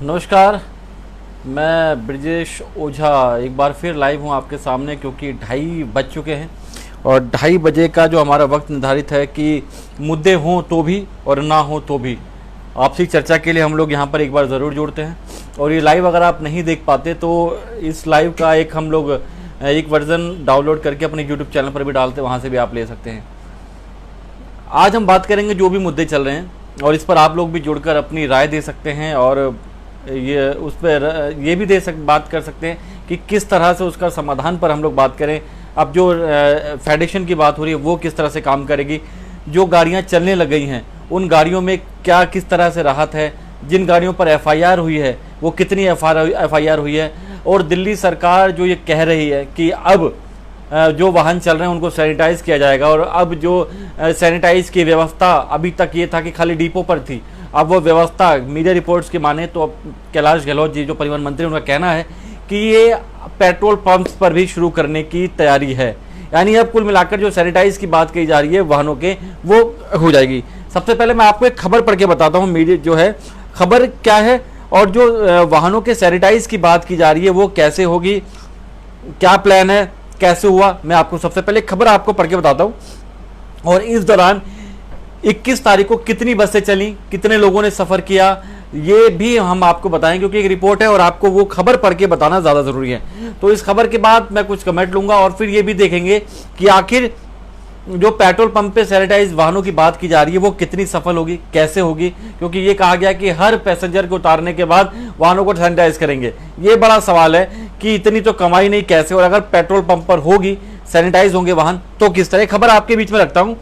नमस्कार। मैं ब्रजेश ओझा एक बार फिर लाइव हूँ आपके सामने, क्योंकि 2:30 बज चुके हैं और 2:30 बजे का जो हमारा वक्त निर्धारित है कि मुद्दे हों तो भी और ना हो तो भी आपसी चर्चा के लिए हम लोग यहाँ पर एक बार ज़रूर जुड़ते हैं। और ये लाइव अगर आप नहीं देख पाते तो इस लाइव का हम लोग एक वर्ज़न डाउनलोड करके अपने यूट्यूब चैनल पर भी डालते हैं, वहाँ से भी आप ले सकते हैं। आज हम बात करेंगे जो भी मुद्दे चल रहे हैं और इस पर आप लोग भी जुड़कर अपनी राय दे सकते हैं और ये उस पर ये भी बात कर सकते हैं कि किस तरह से उसका समाधान पर हम लोग बात करें। अब जो फेडरेशन की बात हो रही है वो किस तरह से काम करेगी, जो गाड़ियां चलने लग गई हैं उन गाड़ियों में क्या किस तरह से राहत है, जिन गाड़ियों पर एफआईआर हुई है वो कितनी एफआईआर हुई है, और दिल्ली सरकार जो ये कह रही है कि अब जो वाहन चल रहे हैं उनको सैनिटाइज किया जाएगा, और अब जो सैनिटाइज की व्यवस्था अभी तक ये था कि खाली डिपो पर थी, अब वो व्यवस्था मीडिया रिपोर्ट्स की माने तो अब कैलाश गहलोत जी जो परिवहन मंत्री उनका कहना है कि ये पेट्रोल पंप्स पर भी शुरू करने की तैयारी है। यानी अब कुल मिलाकर जो सैनिटाइज की बात की जा रही है वाहनों के वो हो जाएगी। सबसे पहले मैं आपको एक खबर पढ़ के बताता हूँ, मीडिया जो है खबर क्या है और जो वाहनों के सैनिटाइज की बात की जा रही है वो कैसे होगी, क्या प्लान है, कैसे हुआ, मैं आपको सबसे पहले खबर आपको पढ़ के बताता हूँ। और इस दौरान 21 तारीख को कितनी बसें चली, कितने लोगों ने सफर किया, ये भी हम आपको बताएं, क्योंकि एक रिपोर्ट है और आपको वो खबर पढ़ के बताना ज्यादा जरूरी है। तो इस खबर के बाद मैं कुछ कमेंट लूंगा और फिर ये भी देखेंगे कि आखिर जो पेट्रोल पंप पे सैनिटाइज वाहनों की बात की जा रही है वो कितनी सफल होगी, कैसे होगी, क्योंकि ये कहा गया कि हर पैसेंजर को उतारने के बाद वाहनों को सैनिटाइज करेंगे। ये बड़ा सवाल है कि इतनी तो कमाई नहीं कैसे, और अगर पेट्रोल पंप पर होगी सैनिटाइज होंगे वाहन तो किस तरह। खबर आपके बीच में रखता हूं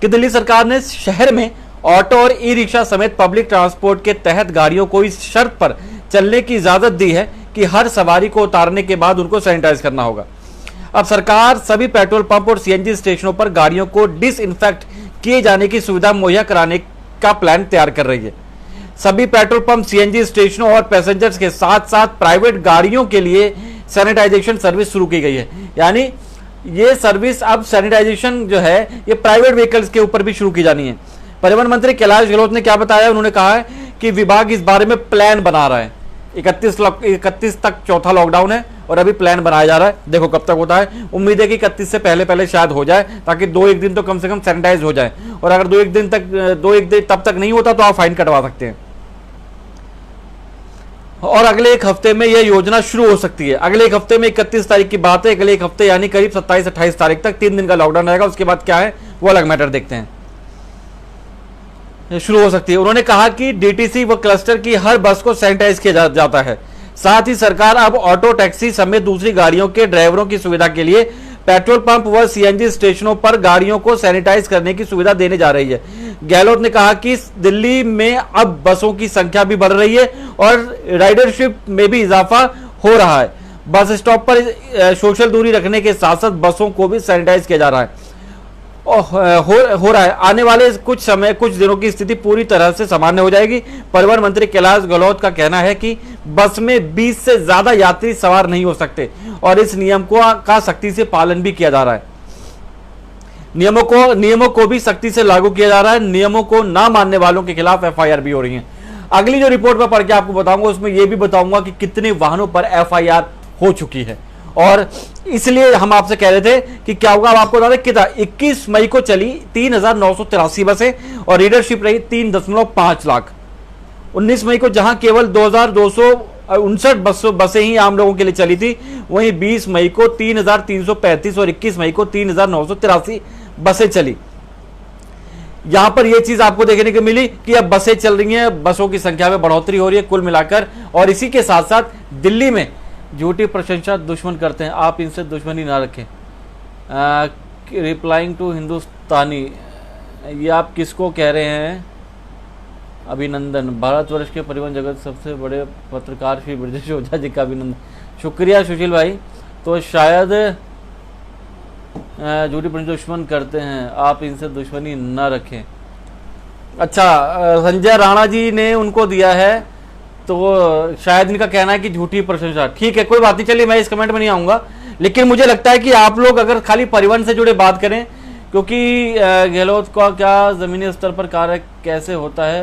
कि दिल्ली सरकार ने शहर में ऑटो और ई रिक्शा समेत पब्लिक ट्रांसपोर्ट के तहत गाड़ियों को इस शर्त पर चलने की इजाजत दी है कि हर सवारी को उतारने के बाद उनको सैनिटाइज करना होगा। अब सरकार सभी पेट्रोल पंप और सीएनजी स्टेशनों पर गाड़ियों को डिसइंफेक्ट किए जाने की सुविधा मुहैया कराने का प्लान तैयार कर रही है। सभी पेट्रोल पंप, सीएनजी स्टेशनों और पैसेंजर्स के साथ साथ प्राइवेट गाड़ियों के लिए सैनिटाइजेशन सर्विस शुरू की गई है। यानी ये सर्विस अब सैनिटाइजेशन जो है ये प्राइवेट व्हीकल्स के ऊपर भी शुरू की जानी है। परिवहन मंत्री कैलाश गहलोत ने क्या बताया, उन्होंने कहा है कि विभाग इस बारे में प्लान बना रहा है। 31 तक चौथा लॉकडाउन है और अभी प्लान बनाया जा रहा है, देखो कब तक होता है। उम्मीद है कि 31 से पहले शायद हो जाए, ताकि 2-1 दिन तो कम से कम सैनिटाइज हो जाए, और अगर 2-1 दिन तब तक नहीं होता तो आप फाइन कटवा सकते हैं। और अगले एक हफ्ते में यह योजना शुरू हो सकती है। अगले एक हफ्ते में 31 तारीख की बात है, अगले एक हफ्ते यानी करीब 27-28 तारीख तक 3 दिन का लॉकडाउन रहेगा। उसके बाद क्या है वो अलग मैटर, देखते हैं, शुरू हो सकती है। उन्होंने कहा कि डीटीसी व क्लस्टर की हर बस को सैनिटाइज किया जाता है। साथ ही सरकार अब ऑटो, टैक्सी समेत दूसरी गाड़ियों के ड्राइवरों की सुविधा के लिए पेट्रोल पंप व सीएनजी स्टेशनों पर गाड़ियों को सैनिटाइज करने की सुविधा देने जा रही है। गहलोत ने कहा कि दिल्ली में अब बसों की संख्या भी बढ़ रही है और राइडरशिप में भी इजाफा हो रहा है। बस स्टॉप पर सोशल दूरी रखने के साथ साथ बसों को भी सैनिटाइज किया जा रहा है हो रहा है। आने वाले कुछ दिनों की स्थिति पूरी तरह से सामान्य हो जाएगी। परिवहन मंत्री कैलाश गहलोत का कहना है कि बस में 20 से ज्यादा यात्री सवार नहीं हो सकते और इस नियम का सख्ती से पालन भी किया जा रहा है। नियमों को भी सख्ती से लागू किया जा रहा है। नियमों को ना मानने वालों के खिलाफ एफआईआर भी हो रही है। अगली जो रिपोर्ट में पढ़ के आपको बताऊंगा उसमें यह भी बताऊंगा कि कितने वाहनों पर एफआईआर हो चुकी है, और इसलिए हम आपसे कह रहे थे कि क्या होगा। अब आपको बता दें कितना 21 मई को चली 3,983 बसें और रीडरशिप रही 3.5 लाख। 19 मई को जहां केवल 2,259 बसें ही आम लोगों के लिए चली थी, वहीं 20 मई को 3,335 और 21 मई को 3,983 बसें चली। यहां पर यह चीज आपको देखने को मिली कि अब बसें चल रही हैं, बसों की संख्या में बढ़ोतरी हो रही है कुल मिलाकर। और इसी के साथ साथ दिल्ली में झूठी प्रशंसा दुश्मन करते हैं, आप इनसे दुश्मनी ना रखें। रिप्लाइंग टू हिंदुस्तानी, ये आप किसको कह रहे हैं? अभिनंदन। भारतवर्ष के परिवहन जगत सबसे बड़े पत्रकार श्री ब्रजेश ओझा जी का अभिनंदन। शुक्रिया सुशील भाई। तो शायद झूठी प्रशंसा दुश्मन करते हैं, आप इनसे दुश्मनी ना रखें। अच्छा, संजय राणा जी ने उनको दिया है, तो शायद इनका कहना है कि झूठी प्रशंसा। ठीक है, कोई बात नहीं, चलिए मैं इस कमेंट में नहीं आऊंगा। लेकिन मुझे लगता है कि आप लोग अगर खाली परिवहन से जुड़े बात करें, क्योंकि गहलोत का क्या जमीनी स्तर पर कार्य कैसे होता है,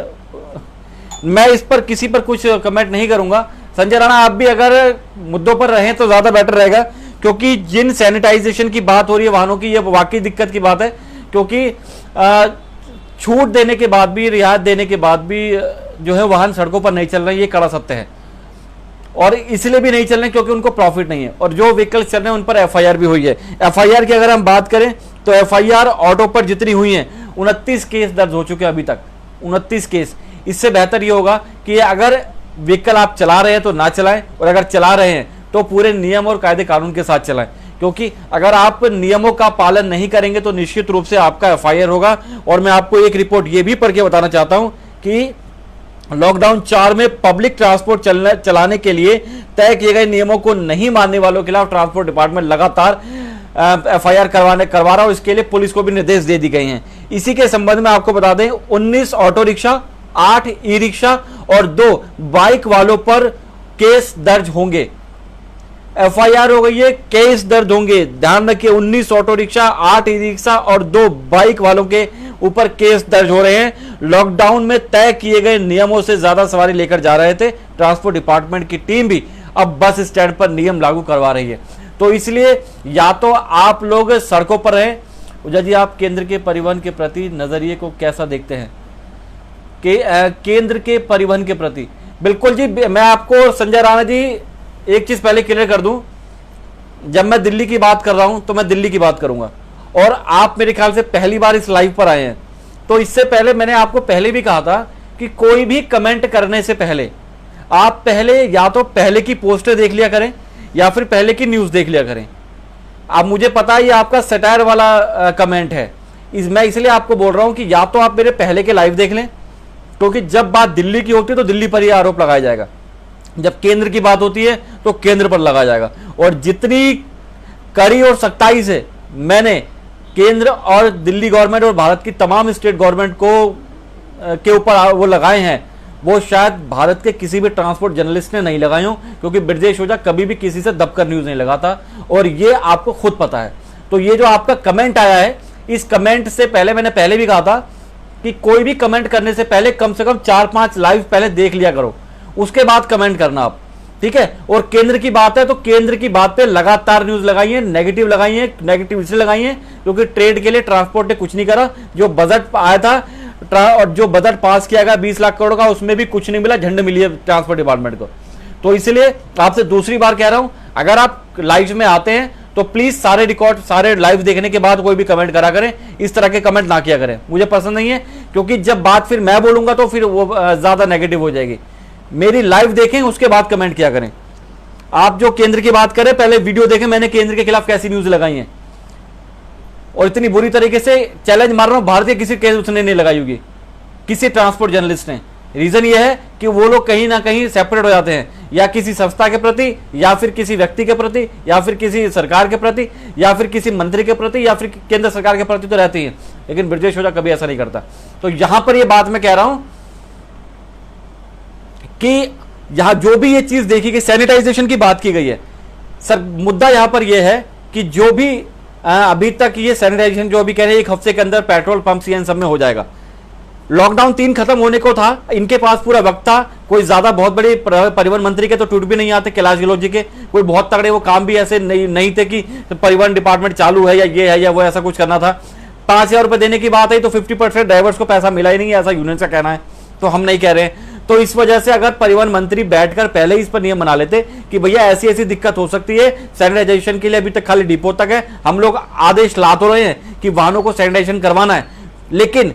मैं इस पर किसी पर कुछ कमेंट नहीं करूंगा। संजय राणा आप भी अगर मुद्दों पर रहें तो ज्यादा बेटर रहेगा, क्योंकि जिन सैनिटाइजेशन की बात हो रही है वाहनों की, ये वाकई दिक्कत की बात है। क्योंकि छूट देने के बाद भी, रियायत देने के बाद भी जो है वाहन सड़कों पर नहीं चल रहे, ये कड़ा सत्य है। और इसलिए भी नहीं चल रहे क्योंकि उनको प्रॉफिट नहीं है, और जो व्हीकल चल रहे हैं उन पर एफआईआर भी हुई है। एफआईआर की अगर हम बात करें तो एफआईआर ऑटो पर जितनी हुई है 29 केस दर्ज हो चुके हैं अभी तक, 29 केस। इससे बेहतर ये होगा कि अगर व्हीकल आप चला रहे हैं तो ना चलाएं, और अगर चला रहे हैं तो पूरे नियम और कायदे कानून के साथ चलाएं, क्योंकि अगर आप नियमों का पालन नहीं करेंगे तो निश्चित रूप से आपका एफआईआर होगा। और मैं आपको एक रिपोर्ट ये भी पढ़ के बताना चाहता हूं कि लॉकडाउन 4 में पब्लिक ट्रांसपोर्ट चलाने के लिए तय किए गए नियमों को नहीं मानने वालों के खिलाफ ट्रांसपोर्ट डिपार्टमेंट लगातार एफआईआर करवा रहा है। इसके लिए पुलिस को भी निर्देश दे दी गए हैं। इसी के संबंध में आपको बता दें 19 ऑटो रिक्शा, 8 ई रिक्शा और 2 बाइक वालों पर केस दर्ज होंगे। एफआईआर हो गई है, केस दर्ज होंगे। ध्यान रखिए 19 ऑटो रिक्शा, 8 ई रिक्शा और 2 बाइक वालों के ऊपर केस दर्ज हो रहे हैं। लॉकडाउन में तय किए गए नियमों से ज्यादा सवारी लेकर जा रहे थे। ट्रांसपोर्ट डिपार्टमेंट की टीम भी अब बस स्टैंड पर नियम लागू करवा रही है। तो इसलिए या तो आप लोग सड़कों पर रहें। उजा जी, आप केंद्र के परिवहन के प्रति नजरिए को कैसा देखते हैं? कि केंद्र के परिवहन के प्रति बिल्कुल जी, मैं आपको संजय राणा जी एक चीज पहले क्लियर कर दूं, जब मैं दिल्ली की बात कर रहा हूं तो मैं दिल्ली की बात करूंगा। और आप मेरे ख्याल से पहली बार इस लाइव पर आए हैं, तो इससे पहले मैंने आपको पहले भी कहा था कि कोई भी कमेंट करने से पहले आप पहले या तो पहले की पोस्टर देख लिया करें या फिर पहले की न्यूज देख लिया करें। अब मुझे पता है ये आपका सटायर वाला कमेंट है, मैं इसलिए आपको बोल रहा हूं कि या तो आप मेरे पहले के लाइव देख लें, क्योंकि जब बात दिल्ली की होती है तो दिल्ली पर ही आरोप लगाया जाएगा, जब केंद्र की बात होती है तो केंद्र पर लगाया जाएगा। और जितनी कड़ी और सख्ताई से मैंने केंद्र और दिल्ली गवर्नमेंट और भारत की तमाम स्टेट गवर्नमेंट को के ऊपर वो लगाए हैं, वो शायद भारत के किसी भी ट्रांसपोर्ट जर्नलिस्ट ने नहीं लगाए हो, क्योंकि ब्रजेश ओझा कभी भी किसी से दबकर न्यूज नहीं लगाता, और ये आपको खुद पता है। तो ये जो आपका कमेंट आया है, इस कमेंट से पहले मैंने पहले भी कहा था कि कोई भी कमेंट करने से पहले कम से कम 4-5 लाइव पहले देख लिया करो, उसके बाद कमेंट करना आप, ठीक है। और केंद्र की बात है तो केंद्र की बात पे लगातार न्यूज लगाई है, नेगेटिव लगाई है। नेगेटिव इसलिए लगाई है क्योंकि ट्रेड के लिए ट्रांसपोर्ट ने कुछ नहीं करा। जो बजट आया था और जो बजट पास किया गया 20 लाख करोड़ का, उसमें भी कुछ नहीं मिला, झंड मिली है ट्रांसपोर्ट डिपार्टमेंट को। तो इसलिए आपसे दूसरी बार कह रहा हूं, अगर आप लाइव में आते हैं तो प्लीज सारे रिकॉर्ड, सारे लाइव देखने के बाद कोई भी कमेंट करा करें। इस तरह के कमेंट ना किया करें, मुझे पसंद नहीं है, क्योंकि जब बात फिर मैं बोलूंगा तो फिर वो ज्यादा नेगेटिव हो जाएगी। मेरी लाइव देखें, उसके बाद कमेंट किया करें। आप जो केंद्र की बात करें, पहले वीडियो देखें मैंने केंद्र के खिलाफ कैसी न्यूज लगाई है, और इतनी बुरी तरीके से चैलेंज मार रहा हूं, भारतीय किसी केस उसने नहीं लगाई होगी, किसी ट्रांसपोर्ट जर्नलिस्ट ने। रीजन ये है कि वो लोग कहीं ना कहीं सेपरेट हो जाते हैं, या किसी संस्था के प्रति, या फिर किसी व्यक्ति के प्रति, या फिर किसी सरकार के प्रति, या फिर किसी मंत्री के प्रति, या फिर केंद्र सरकार के प्रति तो रहती है, लेकिन ब्रजेश ओझा कभी ऐसा नहीं करता। तो यहां पर ये बात मैं कह रहा हूं कि यहां जो भी ये चीज देखी गई, सैनिटाइजेशन की बात की गई है सर, मुद्दा यहां पर यह है कि जो भी अभी तक ये सैनिटाइजेशन जो अभी कह रहे हैं 1 हफ्ते के अंदर पेट्रोल पंप इन सब में हो जाएगा। लॉकडाउन 3 खत्म होने को था, इनके पास पूरा वक्त था। कोई ज्यादा बहुत बड़े परिवहन मंत्री के तो ट्वीट भी नहीं आते, कैलाश गहलोत जी के कोई बहुत तगड़े वो काम भी ऐसे नहीं थे कि परिवहन डिपार्टमेंट चालू है या ये है या वो, ऐसा कुछ करना था। 5,000 रुपए देने की बात है तो 50% ड्राइवर्स को पैसा मिला ही नहीं, ऐसा यूनियन का कहना है, तो हम नहीं कह रहे हैं। तो इस वजह से अगर परिवहन मंत्री बैठकर पहले ही इस पर नियम बना लेते कि भैया ऐसी ऐसी दिक्कत हो सकती है, सैनिटाइजेशन के लिए अभी तक खाली डिपो तक है, हम लोग आदेश ला तो रहे हैं कि वाहनों को सैनिटाइजेशन करवाना है, लेकिन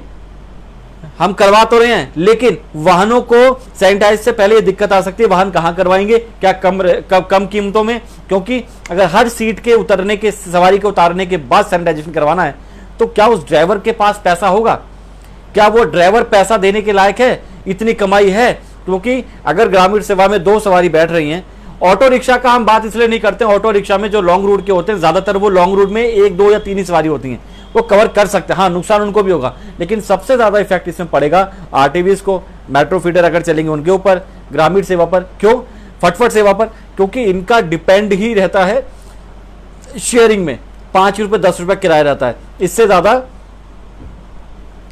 हम करवा तो रहे हैं, लेकिन वाहनों को सैनिटाइज से पहले ये दिक्कत आ सकती है, वाहन कहां करवाएंगे, क्या कम कीमतों में, क्योंकि अगर हर सीट के उतरने के, सवारी के उतारने के बाद सैनिटाइजेशन करवाना है तो क्या उस ड्राइवर के पास पैसा होगा? क्या वो ड्राइवर पैसा देने के लायक है? इतनी कमाई है? क्योंकि अगर ग्रामीण सेवा में 2 सवारी बैठ रही हैं, ऑटो रिक्शा का हम बात इसलिए नहीं करते, ऑटो रिक्शा में जो लॉन्ग रूट के होते हैं, ज्यादातर वो लॉन्ग रूट में 1, 2 या 3 ही सवारी होती हैं, वो कवर कर सकते हैं। हाँ, नुकसान उनको भी होगा, लेकिन सबसे ज्यादा इफेक्ट इसमें पड़ेगा आरटीवीज को, मेट्रो फीडर अगर चलेंगे उनके ऊपर, ग्रामीण सेवा पर। क्यों? फटफट सेवा पर, क्योंकि इनका डिपेंड ही रहता है शेयरिंग में, 5 रुपए 10 रुपए किराया रहता है, इससे ज्यादा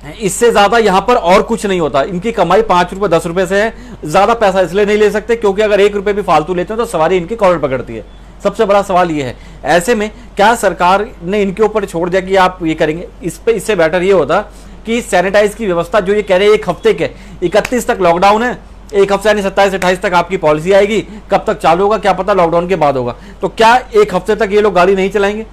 इससे ज्यादा यहां पर और कुछ नहीं होता। इनकी कमाई 5 रुपए 10 रुपए से है, ज्यादा पैसा इसलिए नहीं ले सकते क्योंकि अगर 1 रुपए भी फालतू लेते हैं तो सवारी इनकी कॉलर पकड़ती है। सबसे बड़ा सवाल ये है, ऐसे में क्या सरकार ने इनके ऊपर छोड़ दिया कि आप ये करेंगे? इससे बेटर ये होता कि सैनिटाइज की व्यवस्था, जो ये कह रहे हैं 1 हफ्ते के, 31 तक लॉकडाउन है, 1 हफ्ते यानी 27-28 तक आपकी पॉलिसी आएगी, कब तक चालू होगा क्या पता, लॉकडाउन के बाद होगा। तो क्या 1 हफ्ते तक ये लोग गाड़ी नहीं चलाएंगे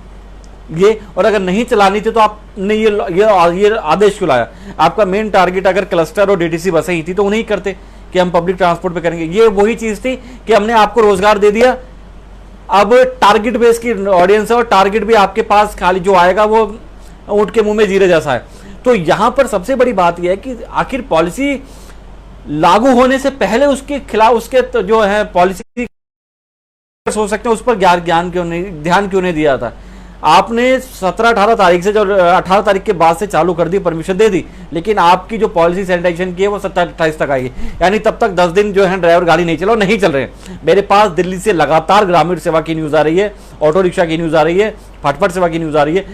ये? और अगर नहीं चलानी थी तो आपने ये आदेश क्यों लाया? आपका मेन टारगेट अगर क्लस्टर और डीटीसी बसें ही थी तो उन्हें करते कि हम पब्लिक ट्रांसपोर्ट पे करेंगे। ये वही चीज थी कि हमने आपको रोजगार दे दिया, अब टारगेट बेस की ऑडियंस है और टारगेट भी आपके पास खाली जो आएगा वो ऊंट के मुंह में जीरे जैसा है। तो यहां पर सबसे बड़ी बात यह है कि आखिर पॉलिसी लागू होने से पहले उसके खिलाफ, उसके तो जो है पॉलिसी सोच सकते हैं, उस पर ध्यान क्यों नहीं दिया था? आपने 17-18 तारीख से, जो 18 तारीख के बाद से चालू कर दी, परमिशन दे दी, लेकिन आपकी जो पॉलिसी सैनिटाइजेशन की है वो 27-28 तक आएगी, यानी तब तक 10 दिन जो है ड्राइवर गाड़ी नहीं चला, नहीं चल रहे हैं। मेरे पास दिल्ली से लगातार ग्रामीण सेवा की न्यूज आ रही है, ऑटो रिक्शा की न्यूज आ रही है, फटफट सेवा की न्यूज आ रही है,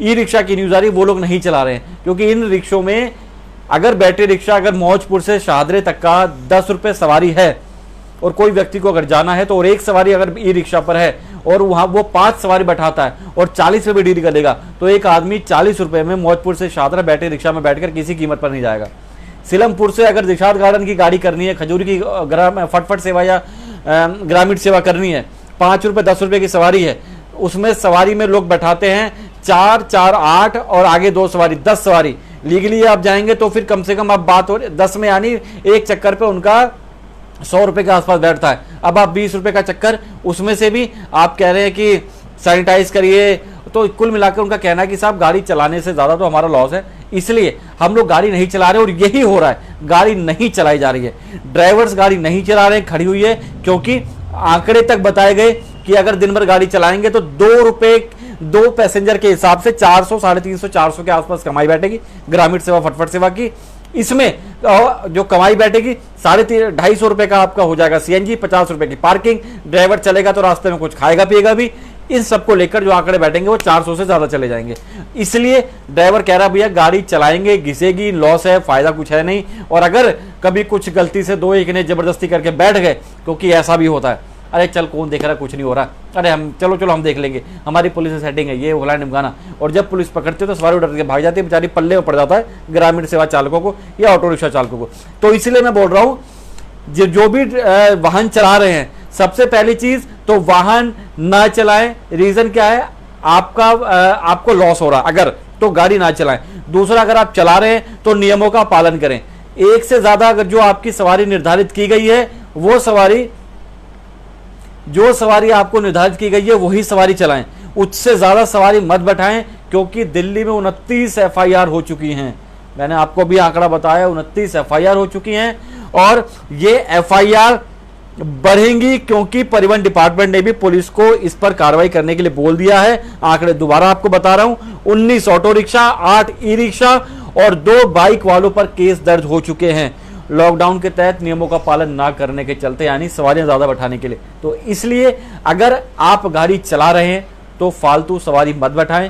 ई रिक्शा की न्यूज आ रही है, वो लोग नहीं चला रहे हैं क्योंकि इन रिक्शों में अगर बैटरी रिक्शा अगर मौजपुर से शाहदरे तक का 10 रुपए सवारी है और कोई व्यक्ति को अगर जाना है तो, और 1 सवारी अगर ई रिक्शा पर है और वहां वो 5 सवारी बैठाता है और 40 रुपए डील करेगा, तो एक आदमी 40 रुपए में मौजपुर से शाहदरा बैटरी रिक्शा में बैठकर किसी कीमत पर नहीं जाएगा। सिलमपुर से अगर दिशात गार्डन की गाड़ी करनी है, खजूरी की फटफट सेवा या ग्रामीण सेवा करनी है, 5 रुपए 10 रुपए की सवारी है, उसमें सवारी में लोग बैठाते हैं 4, 8 और आगे 2 सवारी, 10 सवारी। लीगली आप जाएंगे तो फिर कम से कम आप बात हो 10 में, यानी एक चक्कर पे उनका 100 रुपए के आसपास बैठता है। अब आप 20 रुपए का चक्कर, उसमें से भी आप कह रहे हैं कि सैनिटाइज करिए, तो कुल मिलाकर उनका कहना है कि साहब गाड़ी चलाने से ज्यादा तो हमारा लॉस है, इसलिए हम लोग गाड़ी नहीं चला रहे। और यही हो रहा है, गाड़ी नहीं चलाई जा रही है, ड्राइवर्स गाड़ी नहीं चला रहे, खड़ी हुई है, क्योंकि आंकड़े तक बताए गए कि अगर दिन भर गाड़ी चलाएंगे तो 2 रुपए 2 पैसेंजर के हिसाब से 400, 350, 400 के आसपास कमाई बैठेगी ग्रामीण सेवा फटफट सेवा की। इसमें जो कमाई बैठेगी 250 रुपए का आपका हो जाएगा सीएनजी, 50 रुपए की पार्किंग, ड्राइवर चलेगा तो रास्ते में कुछ खाएगा पिएगा भी। इन सबको लेकर जो आंकड़े बैठेंगे वो 400 से ज्यादा चले जाएंगे। इसलिए ड्राइवर कह रहा भैया गाड़ी चलाएंगे, घिसेगी, लॉस है, फायदा कुछ है नहीं। और अगर कभी कुछ गलती से 2-1 ने जबरदस्ती करके बैठ गए, क्योंकि ऐसा भी होता है, अरे चल कौन देख रहा है, कुछ नहीं हो रहा, अरे हम चलो हम देख लेंगे, हमारी पुलिस से सेटिंग है, ये फलाना ढिमकाना। और जब पुलिस पकड़ती है तो सवारी उतर के भाग जाती है, बेचारी पल्ले में पड़ जाता है ग्रामीण सेवा चालकों को या ऑटो रिक्शा चालकों को। तो इसलिए मैं बोल रहा हूं, जो भी वाहन चला रहे हैं, सबसे पहली चीज तो वाहन ना चलाएं। रीजन क्या है? आपको लॉस हो रहा, अगर तो गाड़ी ना चलाएं। दूसरा, अगर आप चला रहे हैं तो नियमों का पालन करें। एक से ज्यादा अगर जो आपकी सवारी निर्धारित की गई है, वो सवारी, जो सवारी आपको निर्धारित की गई है वही सवारी चलाएं, उससे ज्यादा सवारी मत बैठाएं, क्योंकि दिल्ली में 29 एफआईआर हो चुकी हैं। मैंने आपको भी आंकड़ा बताया, 29 एफआईआर हो चुकी हैं और ये एफआईआर बढ़ेंगी क्योंकि परिवहन डिपार्टमेंट ने भी पुलिस को इस पर कार्रवाई करने के लिए बोल दिया है। आंकड़े दोबारा आपको बता रहा हूं, 19 ऑटो रिक्शा, 8 ई रिक्शा और 2 बाइक वालों पर केस दर्ज हो चुके हैं लॉकडाउन के तहत नियमों का पालन ना करने के चलते, यानी सवारियां ज्यादा बैठाने के लिए। तो इसलिए अगर आप गाड़ी चला रहे हैं तो फालतू सवारी मत बैठाएं,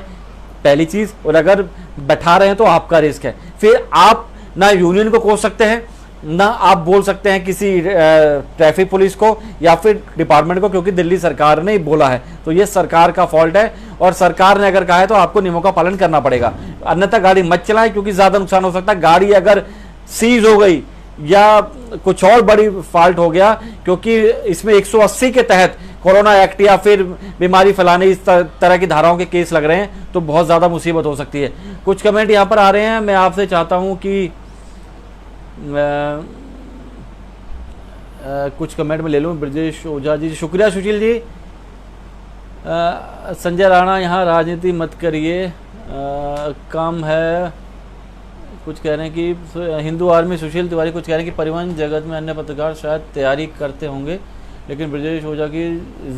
पहली चीज। और अगर बैठा रहे हैं तो आपका रिस्क है। फिर आप ना यूनियन को कोस सकते हैं, ना आप बोल सकते हैं किसी ट्रैफिक पुलिस को या फिर डिपार्टमेंट को, क्योंकि दिल्ली सरकार ने बोला है, तो ये सरकार का फॉल्ट है। और सरकार ने अगर कहा है तो आपको नियमों का पालन करना पड़ेगा, अन्यथा गाड़ी मत चलाएं, क्योंकि ज्यादा नुकसान हो सकता है। गाड़ी अगर सीज हो गई या कुछ और बड़ी फॉल्ट हो गया, क्योंकि इसमें 180 के तहत कोरोना एक्ट या फिर बीमारी फैलाने इस तरह की धाराओं के केस लग रहे हैं, तो बहुत ज्यादा मुसीबत हो सकती है। कुछ कमेंट यहां पर आ रहे हैं, मैं आपसे चाहता हूं कि कुछ कमेंट में ले लूं। ब्रजेश ओझा जी, शुक्रिया सुशील जी। संजय राणा, यहाँ राजनीति मत करिए, काम है। कुछ कह रहे हैं कि हिंदू आर्मी सुशील तिवारी कुछ कह रहे हैं कि परिवहन जगत में अन्य पत्रकार शायद तैयारी करते होंगे, लेकिन ब्रजेश ओझा की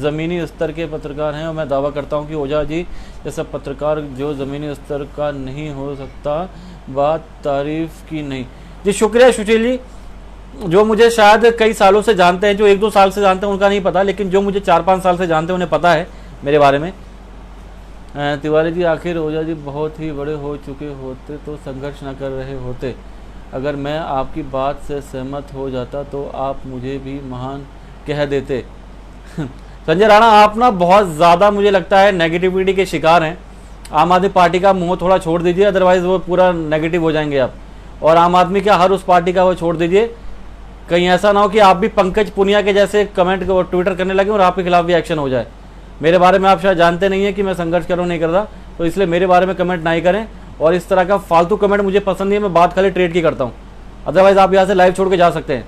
ज़मीनी स्तर के पत्रकार हैं और मैं दावा करता हूं कि ओझा जी जैसा पत्रकार जो ज़मीनी स्तर का नहीं हो सकता, बात तारीफ की नहीं। जी शुक्रिया सुशील जी, जो मुझे शायद कई सालों से जानते हैं, जो 1-2 साल से जानते हैं उनका नहीं पता, लेकिन जो मुझे 4-5 साल से जानते हैं उन्हें पता है मेरे बारे में। तिवारी जी, आखिर ओझा जी बहुत ही बड़े हो चुके होते तो संघर्ष न कर रहे होते। अगर मैं आपकी बात से सहमत हो जाता तो आप मुझे भी महान कह देते। संजय राणा, आप ना बहुत ज़्यादा मुझे लगता है नेगेटिविटी के शिकार हैं। आम आदमी पार्टी का मुंह थोड़ा छोड़ दीजिए, अदरवाइज़ वो पूरा नेगेटिव हो जाएंगे आप। और आम आदमी का हर उस पार्टी का वो छोड़ दीजिए, कहीं ऐसा ना हो कि आप भी पंकज पुनिया के जैसे कमेंट ट्विटर करने लगे और आपके खिलाफ भी एक्शन हो जाए। मेरे बारे में आप शायद जानते नहीं है कि मैं संघर्ष कर रहा हूँ नहीं कर रहा, तो इसलिए मेरे बारे में कमेंट नहीं करें। और इस तरह का फालतू कमेंट मुझे पसंद नहीं है, मैं बात खाली ट्रेड की करता हूँ। अदरवाइज़ आप यहाँ से लाइव छोड़ के जा सकते हैं।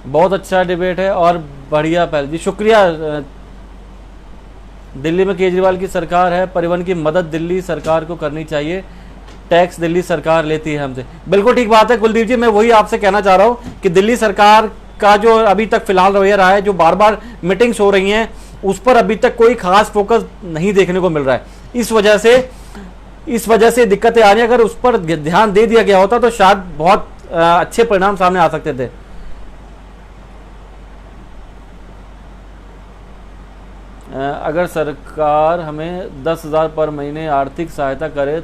बहुत अच्छा डिबेट है और बढ़िया पहल जी, शुक्रिया। दिल्ली में केजरीवाल की सरकार है, परिवहन की मदद दिल्ली सरकार को करनी चाहिए, टैक्स दिल्ली सरकार लेती है हमसे। बिल्कुल ठीक बात है कुलदीप जी, मैं वही आपसे कहना चाह रहा हूँ कि दिल्ली सरकार का जो अभी तक फिलहाल रवैया रहा है, जो बार बार मीटिंग्स हो रही हैं, उस पर अभी तक कोई खास फोकस नहीं देखने को मिल रहा है। इस वजह से दिक्कतें आ रही हैं। अगर उस पर ध्यान दे दिया गया होता तो शायद बहुत अच्छे परिणाम सामने आ सकते थे। अगर सरकार हमें 10,000 पर महीने आर्थिक सहायता करे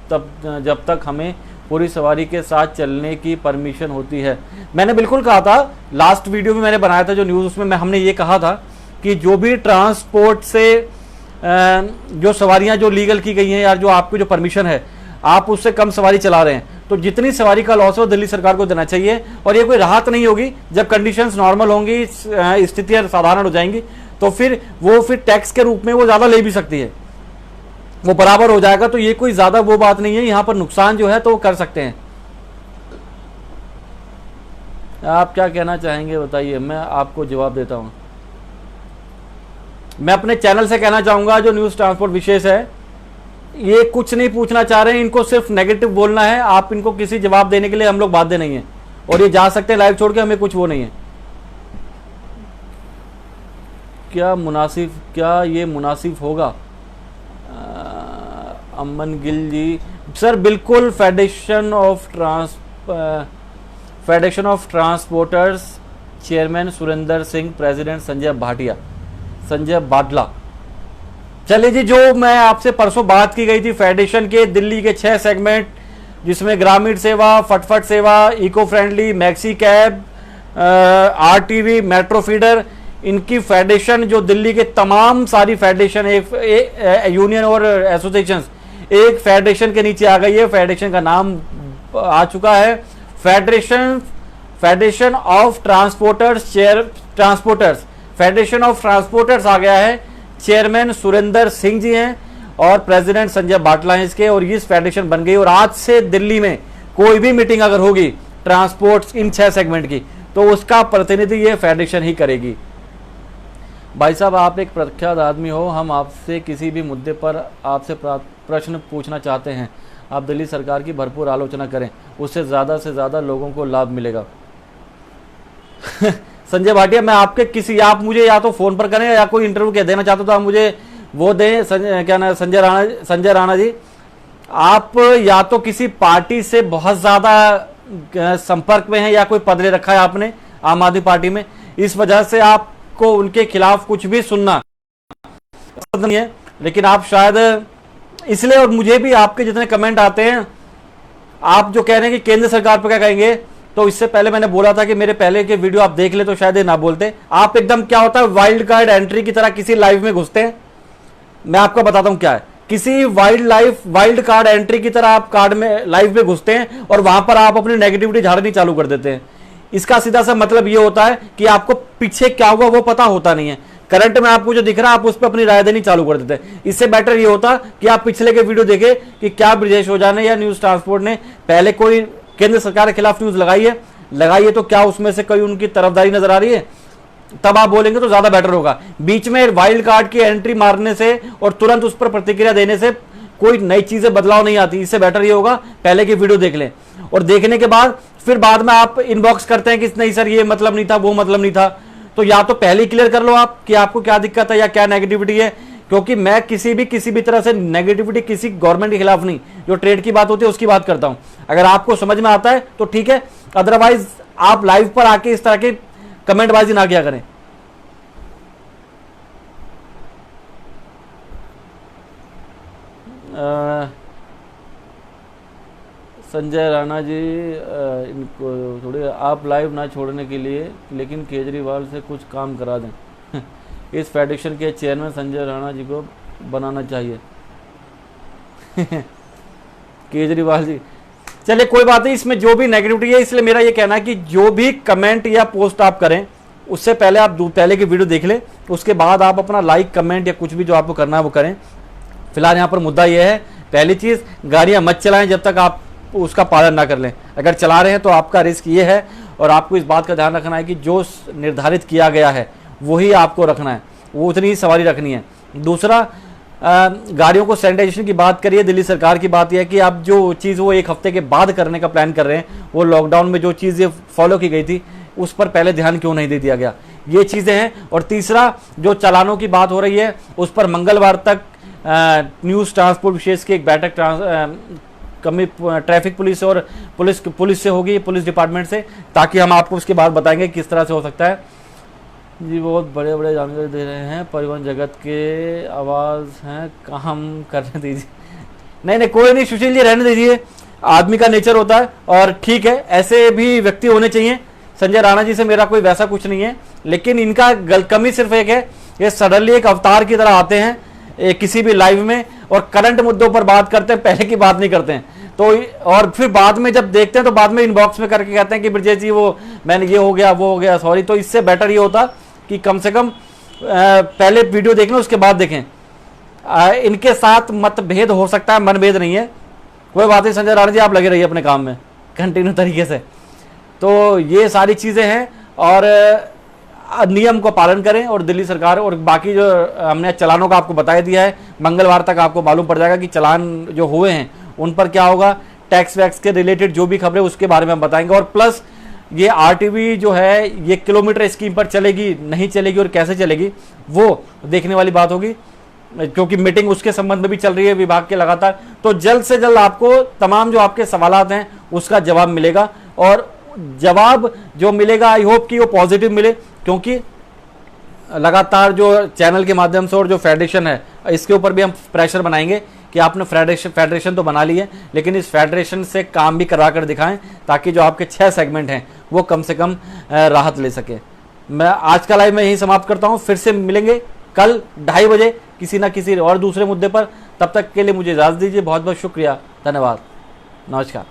तब जब तक हमें पूरी सवारी के साथ चलने की परमिशन होती है। मैंने बिल्कुल कहा था, लास्ट वीडियो में मैंने बनाया था जो न्यूज़, उसमें हमने ये कहा था कि जो भी ट्रांसपोर्ट से जो सवारियां जो लीगल की गई हैं, या जो आपको जो परमिशन है, आप उससे कम सवारी चला रहे हैं, तो जितनी सवारी का लॉस हो दिल्ली सरकार को देना चाहिए। और ये कोई राहत नहीं होगी, जब कंडीशंस नॉर्मल होंगी, स्थितियाँ साधारण हो जाएंगी, तो फिर टैक्स के रूप में वो ज़्यादा ले भी सकती है, वो बराबर हो जाएगा। तो ये कोई ज़्यादा वो बात नहीं है, यहाँ पर नुकसान जो है तो वो कर सकते हैं। आप क्या कहना चाहेंगे बताइए, मैं आपको जवाब देता हूँ। मैं अपने चैनल से कहना चाहूँगा, जो न्यूज़ ट्रांसपोर्ट विशेष है, ये कुछ नहीं पूछना चाह रहे हैं, इनको सिर्फ नेगेटिव बोलना है। आप इनको किसी जवाब देने के लिए हम लोग बाध्य नहीं है, और ये जा सकते हैं लाइव छोड़ के, हमें कुछ वो नहीं है। क्या ये मुनासिब होगा? अमन गिल जी, सर बिल्कुल। Federation of transporters chairman Surendra Singh, president Sanjay Batla. चलिए जी, जो मैं आपसे परसों बात की गई थी फेडरेशन के दिल्ली के 6 सेगमेंट, जिसमें ग्रामीण सेवा, फटफट सेवा, eco friendly, maxi cab, RTV, metro feeder, इनकी फेडरेशन जो दिल्ली के तमाम सारी फेडरेशन, एक यूनियन और एसोसिएशंस एक फेडरेशन के नीचे आ गई है। फेडरेशन का नाम आ चुका है federation of transporters, federation of transporters आ गया है। चेयरमैन सुरेंद्र सिंह जी हैं और प्रेसिडेंट संजय बाटला हैं इसके, और ये फेडरेशन बन गई। और आज से दिल्ली में कोई भी मीटिंग अगर होगी ट्रांसपोर्ट इन 6 सेगमेंट की, तो उसका प्रतिनिधि ये फेडरेशन ही करेगी। भाई साहब, आप एक प्रख्यात आदमी हो, हम आपसे किसी भी मुद्दे पर आपसे प्रश्न पूछना चाहते हैं। आप दिल्ली सरकार की भरपूर आलोचना करें, उससे ज़्यादा से ज़्यादा लोगों को लाभ मिलेगा। संजय भाटिया, मैं आपके आप मुझे या तो फ़ोन पर करें, या कोई इंटरव्यू के देना चाहते हो तो आप मुझे वो दें। क्या नाम, संजय राणा जी, आप या तो किसी पार्टी से बहुत ज़्यादा संपर्क में हैं, या कोई पद ले रखा है आपने आम आदमी पार्टी में, इस वजह से आपको उनके खिलाफ कुछ भी सुनना पसंद नहीं है। लेकिन आप शायद इसलिए, और मुझे भी आपके जितने कमेंट आते हैं, आप जो कह रहे हैं कि केंद्र सरकार पर क्या कहेंगे, तो इससे पहले मैंने बोला था कि मेरे पहले के वीडियो आप देख ले तो शायद ये ना बोलते। आप एकदम क्या होता है, वाइल्ड कार्ड एंट्री की तरह किसी लाइव में घुसते हैं। मैं आपको बताता हूं क्या है, किसी वाइल्ड कार्ड एंट्री की तरह आप कार्ड में लाइव में घुसते हैं, और वहां पर आप अपनी नेगेटिविटी झाड़नी चालू कर देते हैं। इसका सीधा सा मतलब ये होता है कि आपको पीछे क्या हुआ वो पता होता नहीं है। करंट में आपको जो दिख रहा है, आप उस पर अपनी राय देनी चालू कर देते हैं। इससे बेटर ये होता कि आप पिछले के वीडियो देखें कि क्या ब्रजेश ओझा ने या न्यूज ट्रांसपोर्ट ने पहले कोई केंद्र सरकार के खिलाफ न्यूज लगाई है तो क्या उसमें से कोई उनकी तरफदारी नजर आ रही है, तब आप बोलेंगे तो ज्यादा बेटर होगा। बीच में वाइल्ड कार्ड की एंट्री मारने से और तुरंत उस पर प्रतिक्रिया देने से कोई नई चीजें बदलाव नहीं आती। इससे बेटर ये होगा पहले की वीडियो देख लें, और देखने के बाद फिर बाद में आप इनबॉक्स करते हैं कि नहीं सर ये मतलब नहीं था, वो मतलब नहीं था, तो या तो पहले ही क्लियर कर लो आप कि आपको क्या दिक्कत है या क्या नेगेटिविटी है। क्योंकि मैं किसी भी तरह से नेगेटिविटी किसी गवर्नमेंट के खिलाफ नहीं, जो ट्रेड की बात होती है उसकी बात करता हूं। अगर आपको समझ में आता है तो ठीक है, अदरवाइज आप लाइव पर आके इस तरह की कमेंटबाजी ना किया करें। संजय राणा जी, इनको थोड़े आप लाइव ना छोड़ने के लिए, लेकिन केजरीवाल से कुछ काम करा दें। इस फेडरेशन के चेयरमैन संजय राणा जी को बनाना चाहिए। केजरीवाल जी, चलिए कोई बात नहीं, इसमें जो भी नेगेटिविटी है, इसलिए मेरा ये कहना है कि जो भी कमेंट या पोस्ट आप करें उससे पहले आप पहले की वीडियो देख लें, उसके बाद आप अपना लाइक कमेंट या कुछ भी जो आपको करना है वो करें। फिलहाल यहाँ पर मुद्दा ये है, पहली चीज़, गाड़ियाँ मत चलाएं जब तक आप उसका पालन ना कर लें। अगर चला रहे हैं तो आपका रिस्क ये है, और आपको इस बात का ध्यान रखना है कि जो निर्धारित किया गया है वही आपको रखना है, वो उतनी ही सवारी रखनी है। दूसरा, गाड़ियों को सैनिटाइजेशन की बात करिए, दिल्ली सरकार की बात यह है कि आप जो चीज़ वो एक हफ्ते के बाद करने का प्लान कर रहे हैं, वो लॉकडाउन में जो चीज़ फॉलो की गई थी उस पर पहले ध्यान क्यों नहीं दे दिया गया, ये चीज़ें हैं। और तीसरा, जो चालानों की बात हो रही है उस पर मंगलवार तक न्यूज़ ट्रांसपोर्ट विशेष की एक बैठक ट्रैफिक पुलिस और पुलिस से होगी, पुलिस डिपार्टमेंट से, ताकि हम आपको उसके बाद बताएंगे किस तरह से हो सकता है। जी बहुत बड़े बड़े जानकारी दे रहे हैं, परिवहन जगत के आवाज़ हैं, काम करने दीजिए। नहीं कोई नहीं, सुशील जी रहने दीजिए, आदमी का नेचर होता है और ठीक है, ऐसे भी व्यक्ति होने चाहिए। संजय राणा जी से मेरा कोई वैसा कुछ नहीं है, लेकिन इनका कमी सिर्फ एक है, ये सडनली एक अवतार की तरह आते हैं किसी भी लाइव में और करंट मुद्दों पर बात करते हैं, पहले की बात नहीं करते हैं। तो और फिर बाद में जब देखते हैं तो बाद में इनबॉक्स में करके कहते हैं कि ब्रजेश जी वो मैंने ये हो गया वो हो गया, सॉरी। तो इससे बेटर ये होता कि कम से कम पहले वीडियो देख लें उसके बाद देखें। इनके साथ मतभेद हो सकता है, मनभेद नहीं है, कोई बात नहीं। संजय राणा जी आप लगे रहिए अपने काम में कंटिन्यू तरीके से। तो ये सारी चीज़ें हैं और नियम को पालन करें। और दिल्ली सरकार और बाकी जो हमने चलानों का आपको बता दिया है, मंगलवार तक आपको मालूम पड़ जाएगा कि चलान जो हुए हैं उन पर क्या होगा, टैक्स वैक्स के रिलेटेड जो भी खबरें उसके बारे में हम बताएंगे। और प्लस ये आरटीवी जो है ये किलोमीटर स्कीम पर चलेगी नहीं चलेगी और कैसे चलेगी वो देखने वाली बात होगी, क्योंकि मीटिंग उसके संबंध में भी चल रही है विभाग के लगातार। तो जल्द से जल्द आपको तमाम जो आपके सवालात हैं उसका जवाब मिलेगा, और जवाब जो मिलेगा आई होप कि वो पॉजिटिव मिले, क्योंकि लगातार जो चैनल के माध्यम से और जो फेडरेशन है इसके ऊपर भी हम प्रेशर बनाएंगे कि आपने फेडरेशन तो बना ली है, लेकिन इस फेडरेशन से काम भी करा कर दिखाएं, ताकि जो आपके 6 सेगमेंट हैं वो कम से कम राहत ले सके। मैं आज का लाइव में यही समाप्त करता हूं, फिर से मिलेंगे कल 2:30 बजे किसी ना किसी और दूसरे मुद्दे पर। तब तक के लिए मुझे इजाज़त दीजिए, बहुत बहुत शुक्रिया, धन्यवाद, नमस्कार।